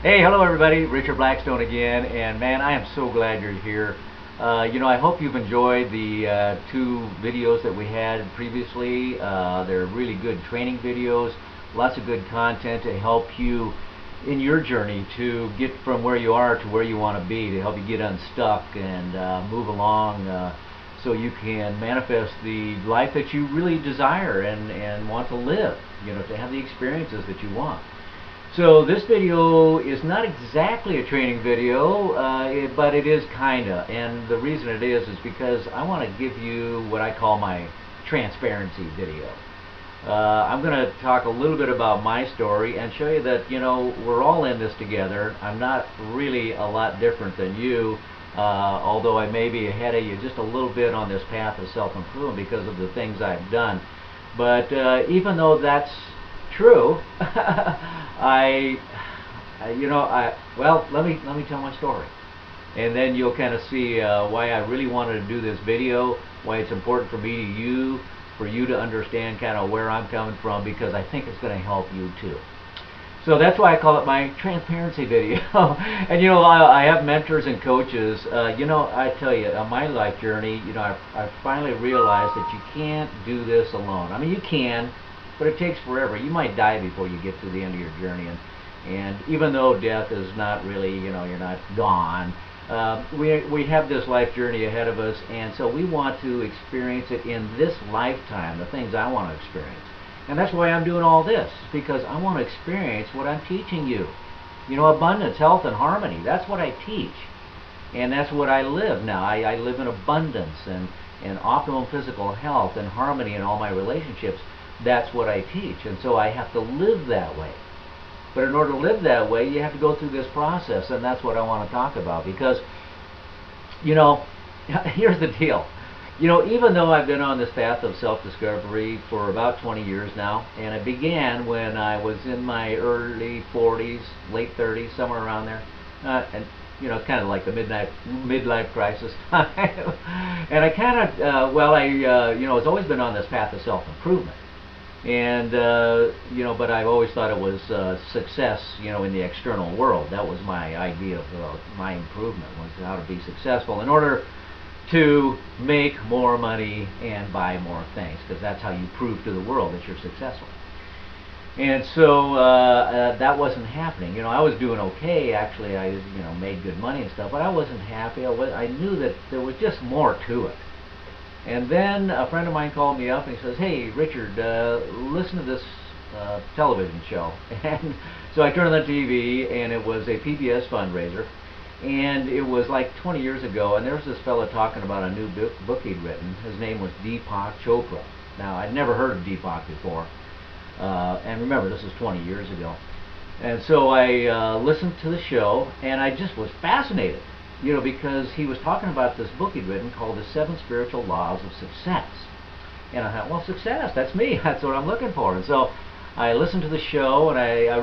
Hey, hello everybody, Richard Blackstone again, and man, I am so glad you're here. I hope you've enjoyed the two videos that we had previously. They're really good training videos, lots of good content to help you in your journey to get from where you are to where you want to be, to help you get unstuck and move along so you can manifest the life that you really desire and want to live, to have the experiences that you want. So this video is not exactly a training video, but it is kinda, and the reason it is because I want to give you what I call my transparency video. I'm going to talk a little bit about my story and show you that we're all in this together. I'm not really a lot different than you, although I may be ahead of you just a little bit on this path of self-improvement because of the things I've done. But even though that's true, well, let me tell my story, and then you'll kind of see why I really wanted to do this video, why it's important for for you to understand kind of where I'm coming from, because I think it's going to help you too. So that's why I call it my transparency video. And I have mentors and coaches. I tell you, on my life journey, I finally realized that you can't do this alone. I mean, you can, but it takes forever. You might die before you get to the end of your journey, and even though death is not really, you're not gone, we have this life journey ahead of us, and so we want to experience it in this lifetime, the things I want to experience. And that's why I'm doing all this, because I want to experience what I'm teaching you. Abundance, health, and harmony. That's what I teach, and that's what I live now. I live in abundance and optimum physical health and harmony in all my relationships. That's what I teach, and so I have to live that way. But in order to live that way, you have to go through this process, and that's what I want to talk about. Because, here's the deal. Even though I've been on this path of self-discovery for about 20 years now, and it began when I was in my early 40s, late 30s, somewhere around there, and it's kind of like the midlife crisis time. And I kind of, it's always been on this path of self-improvement. And but I've always thought it was success, in the external world. That was my idea of my improvement, was how to be successful in order to make more money and buy more things, because that's how you prove to the world that you're successful. And so that wasn't happening. I was doing okay, actually. I made good money and stuff, but I wasn't happy. I knew that there was just more to it. And then a friend of mine called me up and he says, "Hey, Richard, listen to this television show." And so I turned on the TV, and it was a PBS fundraiser, and it was like 20 years ago, and there was this fellow talking about a new book he'd written. His name was Deepak Chopra. Now, I'd never heard of Deepak before, and remember, this is 20 years ago. And so I listened to the show, and I just was fascinated. Because he was talking about this book he'd written called The 7 Spiritual Laws of Success. And I thought, well, success, that's me. That's what I'm looking for. And so I listened to the show, and I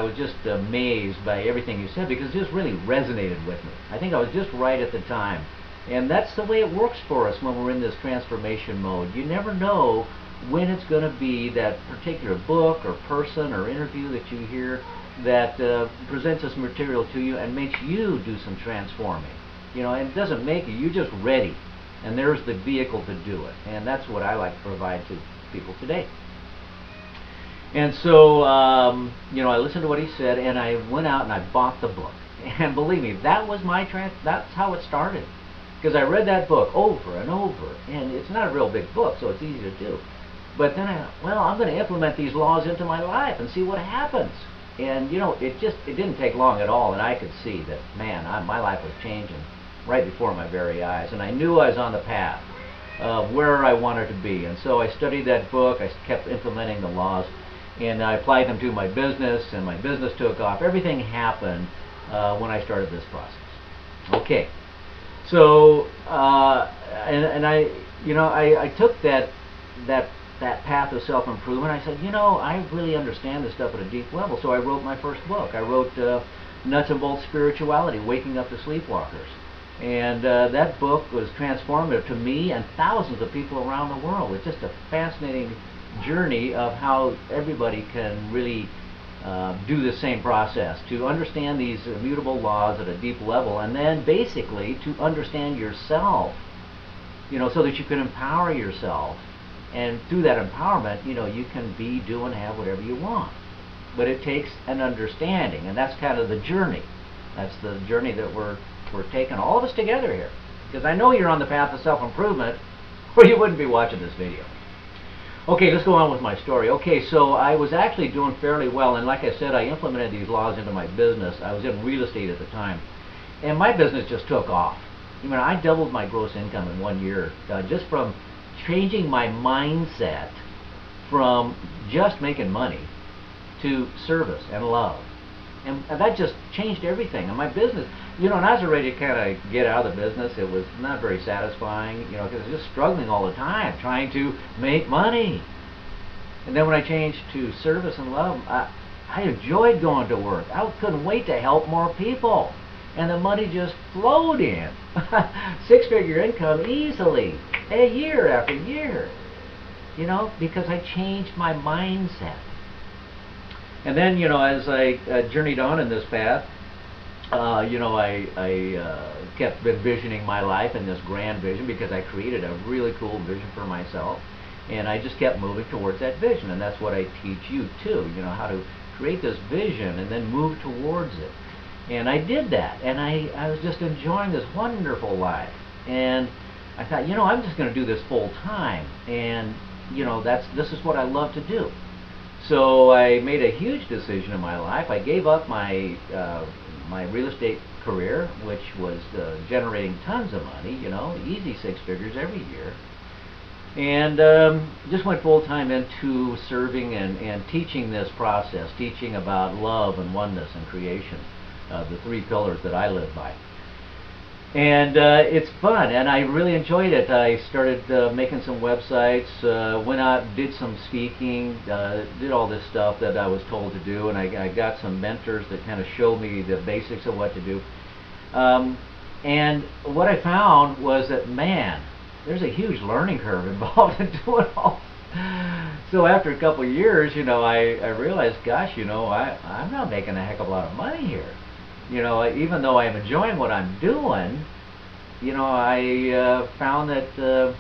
was just amazed by everything he said, because it just really resonated with me. I think I was just right at the time. And that's the way it works for us when we're in this transformation mode. You never know when it's going to be that particular book or person or interview that you hear that presents this material to you and makes you do some transforming. And it doesn't make you, you're just ready. And there's the vehicle to do it. And that's what I like to provide to people today. And so, I listened to what he said, and I went out and I bought the book. And believe me, that was that's how it started. Because I read that book over and over. And it's not a real big book, so it's easy to do. But then I'm going to implement these laws into my life and see what happens. And it didn't take long at all, and I could see that, man, my life was changing right before my very eyes, and I knew I was on the path of where I wanted to be. And so I studied that book, I kept implementing the laws, and I applied them to my business, and my business took off. Everything happened when I started this process. Okay, so I took that path of self-improvement. I said, I really understand this stuff at a deep level. So I wrote my first book. I wrote Nuts and Bolts Spirituality, Waking Up the Sleepwalkers. And that book was transformative to me and thousands of people around the world. It's just a fascinating journey of how everybody can really do the same process, to understand these immutable laws at a deep level, and then basically to understand yourself, so that you can empower yourself. And through that empowerment, you can be, do, and have whatever you want. But it takes an understanding, and that's kind of the journey. That's the journey that we're taking, all of us together here. Because I know you're on the path of self-improvement, or you wouldn't be watching this video. Okay, let's go on with my story. Okay, so I was actually doing fairly well, and like I said, I implemented these laws into my business. I was in real estate at the time, and my business just took off. I doubled my gross income in 1 year, just from changing my mindset from just making money to service and love. And that just changed everything. And my business, and I was ready to kind of get out of the business. It was not very satisfying, because I was just struggling all the time, trying to make money. And then when I changed to service and love, I enjoyed going to work. I couldn't wait to help more people. And the money just flowed in. Six-figure income easily, year after year. Because I changed my mindset. And then, as I journeyed on in this path, I kept envisioning my life in this grand vision, because I created a really cool vision for myself. And I just kept moving towards that vision. And that's what I teach you too, how to create this vision and then move towards it. And I did that. And I was just enjoying this wonderful life. And I thought, I'm just going to do this full time. And, this is what I love to do. So I made a huge decision in my life. I gave up my my real estate career, which was generating tons of money, easy six figures every year, and just went full-time into serving and teaching this process, teaching about love and oneness and creation, the three pillars that I live by. And it's fun, and I really enjoyed it. I started making some websites, went out, did some speaking, did all this stuff that I was told to do, and I got some mentors that kind of showed me the basics of what to do. And what I found was that, man, there's a huge learning curve involved in doing all. So after a couple of years, I realized, gosh, I'm not making a heck of a lot of money here. Even though I'm enjoying what I'm doing, I found that,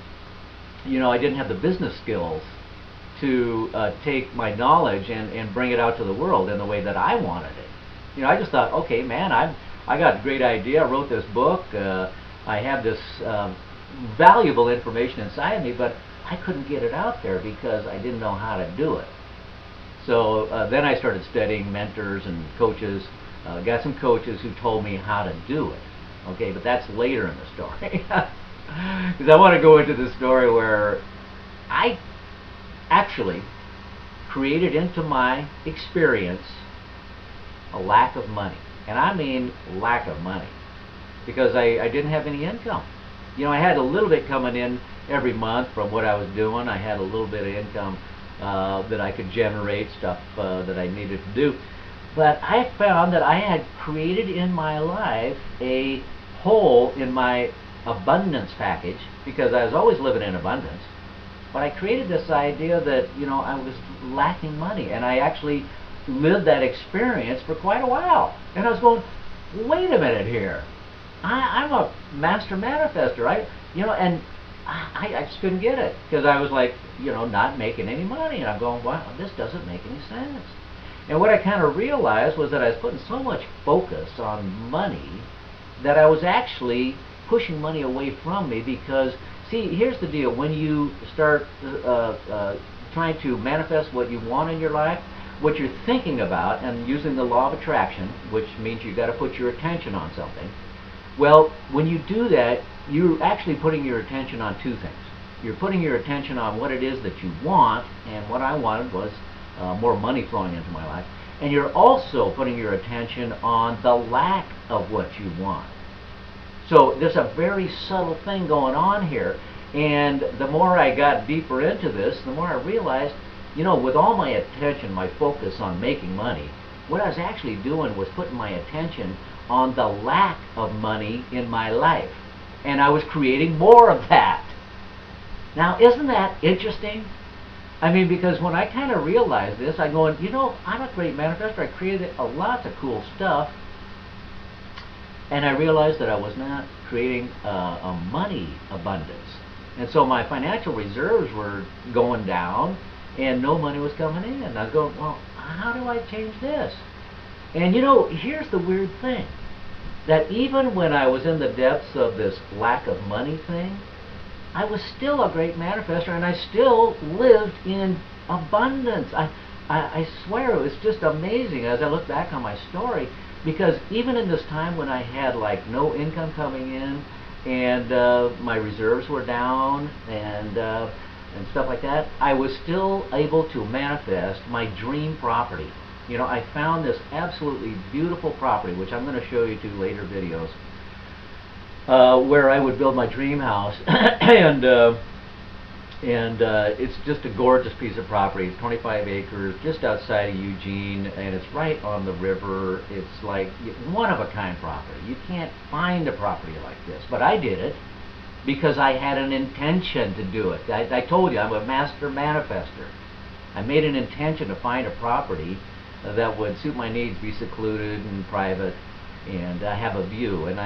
I didn't have the business skills to take my knowledge and bring it out to the world in the way that I wanted it. I just thought, okay, man, I got a great idea. I wrote this book. I have this valuable information inside of me, but I couldn't get it out there because I didn't know how to do it. So then I started studying mentors and coaches. Got some coaches who told me how to do it. Okay, but that's later in the story. Because I want to go into the story where I actually created into my experience a lack of money. And I mean lack of money. Because I didn't have any income. I had a little bit coming in every month from what I was doing. I had a little bit of income that I could generate, stuff that I needed to do. But I found that I had created in my life a hole in my abundance package, because I was always living in abundance. But I created this idea that, I was lacking money. And I actually lived that experience for quite a while. And I was going, wait a minute here. I'm a master manifester. And I just couldn't get it. Because I was like, not making any money. And I'm going, wow, this doesn't make any sense. And what I kind of realized was that I was putting so much focus on money that I was actually pushing money away from me. Because, see, here's the deal. When you start trying to manifest what you want in your life, what you're thinking about, and using the law of attraction, which means you've got to put your attention on something. Well, when you do that, you're actually putting your attention on two things. You're putting your attention on what it is that you want, and what I wanted was more money flowing into my life. And you're also putting your attention on the lack of what you want. So there's a very subtle thing going on here. And the more I got deeper into this, the more I realized, with all my attention, my focus on making money, what I was actually doing was putting my attention on the lack of money in my life. And I was creating more of that. Now, isn't that interesting? I mean, because when I kind of realized this, I go, you know, I'm a great manifestor. I created a lot of cool stuff, and I realized that I was not creating a money abundance. And so my financial reserves were going down, and no money was coming in. And I was going, well, how do I change this? And you know, here's the weird thing, that even when I was in the depths of this lack of money thing, I was still a great manifestor, and I still lived in abundance. I swear it was just amazing as I look back on my story, because even in this time when I had like no income coming in, and my reserves were down, and stuff like that, I was still able to manifest my dream property. You know, I found this absolutely beautiful property, which I'm going to show you to later videos, where I would build my dream house, and it's just a gorgeous piece of property. It's 25 acres, just outside of Eugene, and it's right on the river. It's like one-of-a-kind property. You can't find a property like this, but I did it because I had an intention to do it. I told you, I'm a master manifester. I made an intention to find a property that would suit my needs, be secluded and private, and have a view. And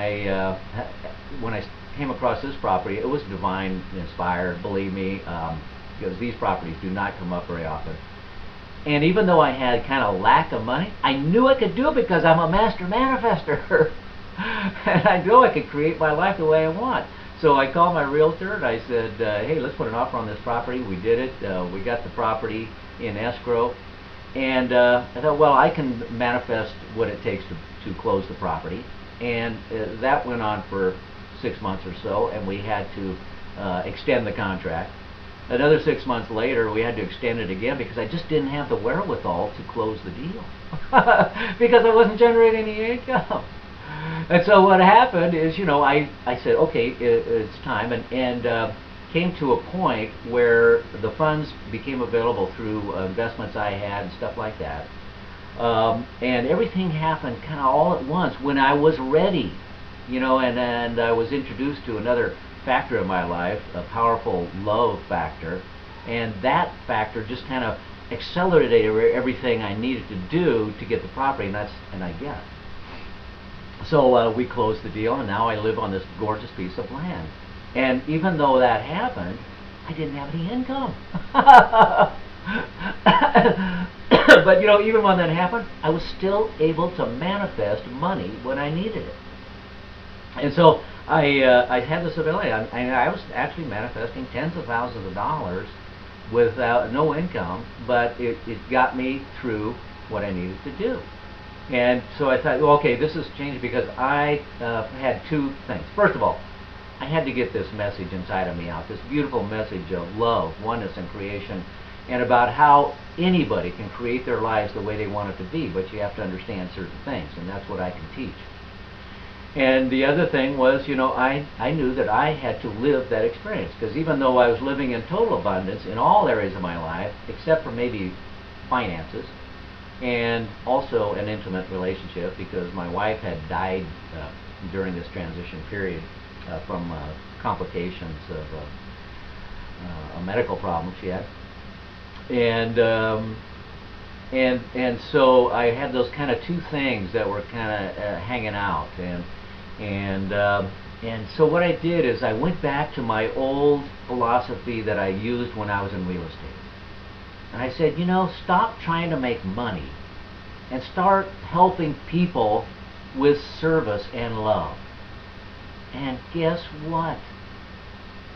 when I came across this property, it was divine inspired, believe me, because these properties do not come up very often. And even though I had kind of lack of money, I knew I could do it because I'm a master manifester. And I know I could create my life the way I want. So I called my realtor and I said, hey, let's put an offer on this property. We did it. We got the property in escrow. And I thought, well, I can manifest what it takes to close the property. And that went on for 6 months or so, and we had to extend the contract. Another 6 months later, we had to extend it again because I just didn't have the wherewithal to close the deal because I wasn't generating any income. And so what happened is, you know, I said, okay, it's time, and came to a point where the funds became available through investments I had and stuff like that. And everything happened kind of all at once when I was ready, you know, and I was introduced to another factor in my life, a powerful love factor, and that factor just kind of accelerated everything I needed to do to get the property, and I get it. So we closed the deal, and now I live on this gorgeous piece of land. And even though that happened, I didn't have any income. But you know, even when that happened, I was still able to manifest money when I needed it. And so I had this ability. I was actually manifesting tens of thousands of dollars without no income, but it got me through what I needed to do. And so I thought, well, okay, this has changed because I had two things. First of all, I had to get this message inside of me out, this beautiful message of love, oneness, and creation, and about how anybody can create their lives the way they want it to be, but you have to understand certain things, and that's what I can teach. And the other thing was, you know, I knew that I had to live that experience, because even though I was living in total abundance in all areas of my life, except for maybe finances, and also an intimate relationship, because my wife had died during this transition period from complications of a medical problem she had, and so I had those kind of two things that were kind of hanging out, and so what I did is I went back to my old philosophy that I used when I was in real estate, and I said, you know, stop trying to make money and start helping people with service and love. And guess what?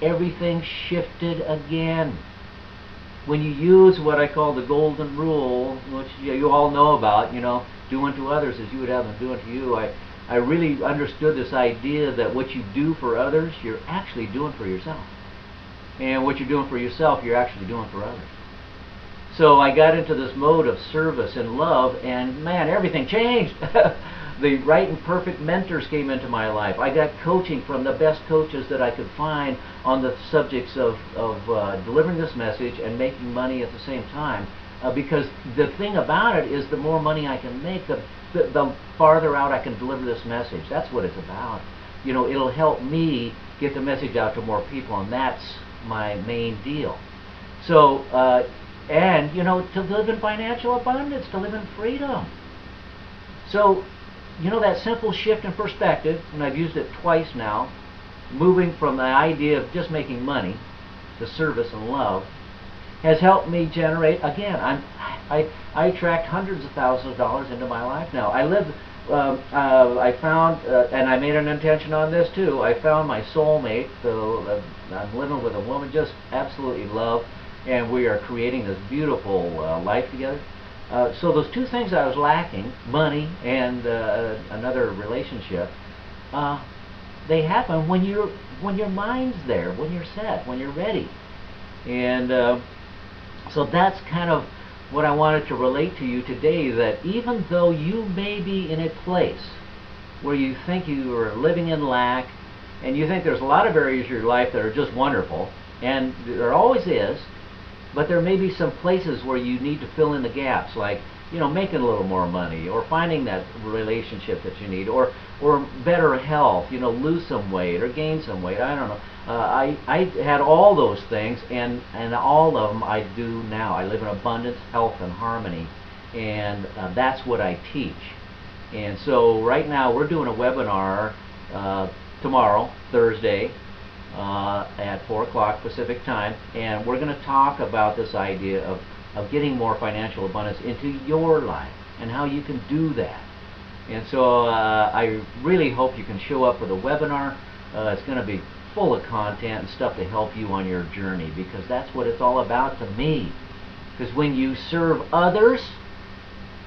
Everything shifted again. When you use what I call the golden rule, which you all know about, you know, do unto others as you would have them do unto you, I really understood this idea that what you do for others, you're actually doing for yourself. And what you're doing for yourself, you're actually doing for others. So I got into this mode of service and love, and man, everything changed. The right and perfect mentors came into my life. I got coaching from the best coaches that I could find on the subjects of delivering this message and making money at the same time. Because the thing about it is the more money I can make, the farther out I can deliver this message. That's what it's about. You know, it'll help me get the message out to more people, and that's my main deal. So And, you know, to live in financial abundance, to live in freedom. So, you know, that simple shift in perspective, and I've used it twice now, moving from the idea of just making money to service and love, has helped me generate, again, I attract hundreds of thousands of dollars into my life now. I found, and I made an intention on this too, I found my soulmate. So I'm living with a woman just absolutely love, and we are creating this beautiful life together. So those two things I was lacking, money and another relationship, they happen when your mind's there, when you're set, when you're ready. And so that's kind of what I wanted to relate to you today, that even though you may be in a place where you think you are living in lack, and you think there's a lot of areas of your life that are just wonderful, and there always is, but there may be some places where you need to fill in the gaps, like, you know, making a little more money, or finding that relationship that you need, or better health, you know, lose some weight or gain some weight. I don't know. I had all those things, and all of them I do now. I live in abundance, health, and harmony, and that's what I teach. And so right now we're doing a webinar tomorrow, Thursday, at 4 o'clock Pacific time, and we're going to talk about this idea of getting more financial abundance into your life and how you can do that. And so I really hope you can show up for the webinar. It's going to be full of content and stuff to help you on your journey, because that's what it's all about to me. Because when you serve others,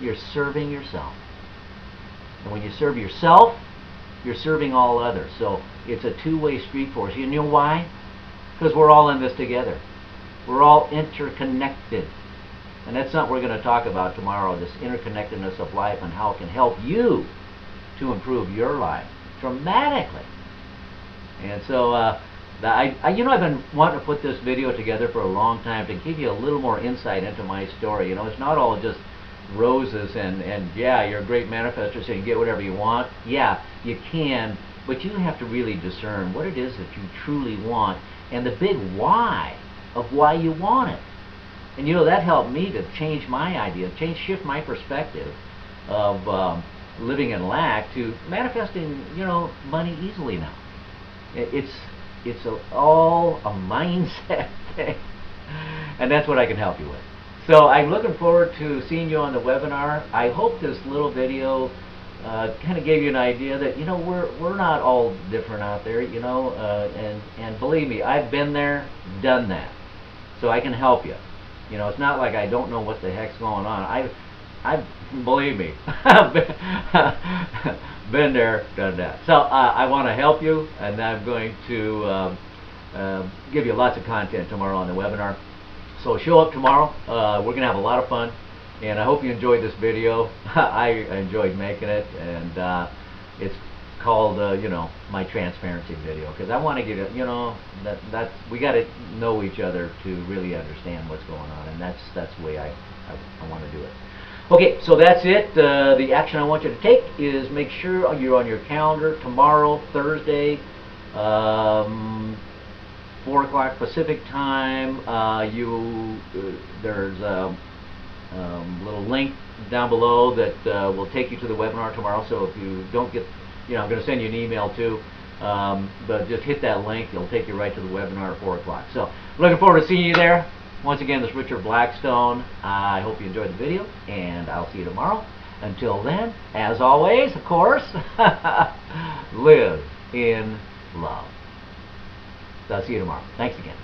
you're serving yourself. And when you serve yourself, you're serving all others. So it's a two-way street for us. You know why? Because we're all in this together. We're all interconnected. And that's something we're going to talk about tomorrow, this interconnectedness of life and how it can help you to improve your life dramatically. And so, you know, I've been wanting to put this video together for a long time to give you a little more insight into my story. You know, it's not all just roses and yeah, you're a great manifestor, so you can get whatever you want. Yeah, you can, but you have to really discern what it is that you truly want and the big why of why you want it. And you know, that helped me to change my idea, shift my perspective of living in lack to manifesting, you know, money easily now. It's all a mindset thing, and that's what I can help you with. So I'm looking forward to seeing you on the webinar. I hope this little video kind of gave you an idea that, you know, we're not all different out there, you know, and believe me, I've been there, done that, so I can help you. You know, it's not like I don't know what the heck's going on. I believe me, been there, done that. So I want to help you, and I'm going to give you lots of content tomorrow on the webinar. So show up tomorrow. We're going to have a lot of fun, and I hope you enjoyed this video. I enjoyed making it, and it's called, you know, my transparency video, because I want to get it, you know, that's we got to know each other to really understand what's going on, and that's the way I want to do it. Okay, so that's it. The action I want you to take is make sure you're on your calendar tomorrow, Thursday, 4 o'clock Pacific time. There's a little link down below that will take you to the webinar tomorrow. So if you don't get, you know, I'm going to send you an email too, but just hit that link. It'll take you right to the webinar at 4 o'clock. So looking forward to seeing you there. Once again, this is Richard Blackstone. I hope you enjoyed the video, and I'll see you tomorrow. Until then, as always, of course, live in love. So I'll see you tomorrow. Thanks again.